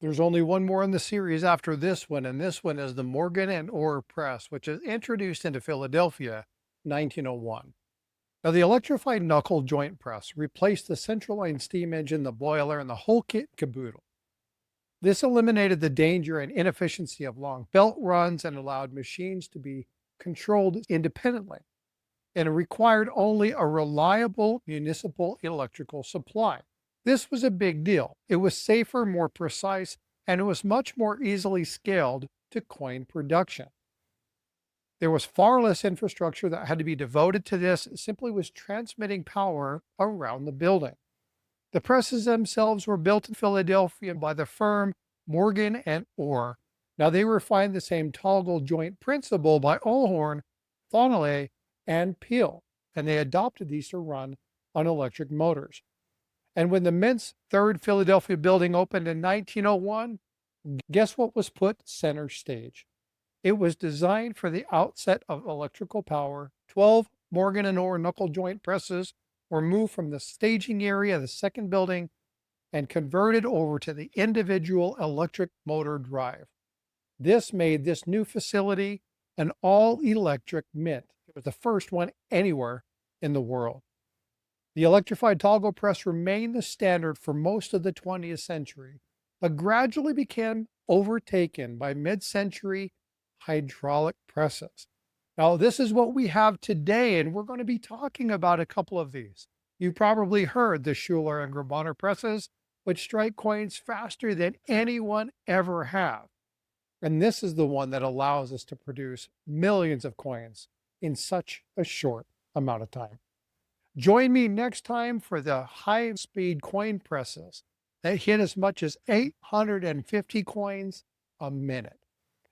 There's only one more in the series after this one, and this one is the Morgan and Orr Press, which is introduced into Philadelphia 1901. Now, the electrified knuckle-joint press replaced the centralized steam engine, the boiler, and the whole kit and caboodle. This eliminated the danger and inefficiency of long belt runs and allowed machines to be controlled independently. And it required only a reliable municipal electrical supply. This was a big deal. It was safer, more precise, and it was much more easily scaled to coin production. There was far less infrastructure that had to be devoted to this. It simply was transmitting power around the building. The presses themselves were built in Philadelphia by the firm Morgan and Orr. Now they refined the same toggle joint principle by Allhorn, Thonnelly, and Peel, and they adopted these to run on electric motors. And when the Mint's third Philadelphia building opened in 1901, guess what was put center stage? It was designed for the outset of electrical power. 12 Morgan and Orr knuckle joint presses were moved from the staging area of the second building and converted over to the individual electric motor drive. This made this new facility an all electric mint. It was the first one anywhere in the world. The electrified toggle press remained the standard for most of the 20th century, but gradually became overtaken by mid century hydraulic presses. Now, this is what we have today, and we're going to be talking about a couple of these. You've probably heard the Schuler and Grabonner presses, which strike coins faster than anyone ever have. And this is the one that allows us to produce millions of coins in such a short amount of time. Join me next time for the high-speed coin presses that hit as much as 850 coins a minute.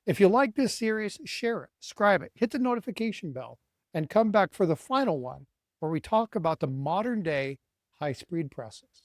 If you like this series, share it, subscribe it, hit the notification bell, and come back for the final one where we talk about the modern day high-speed presses.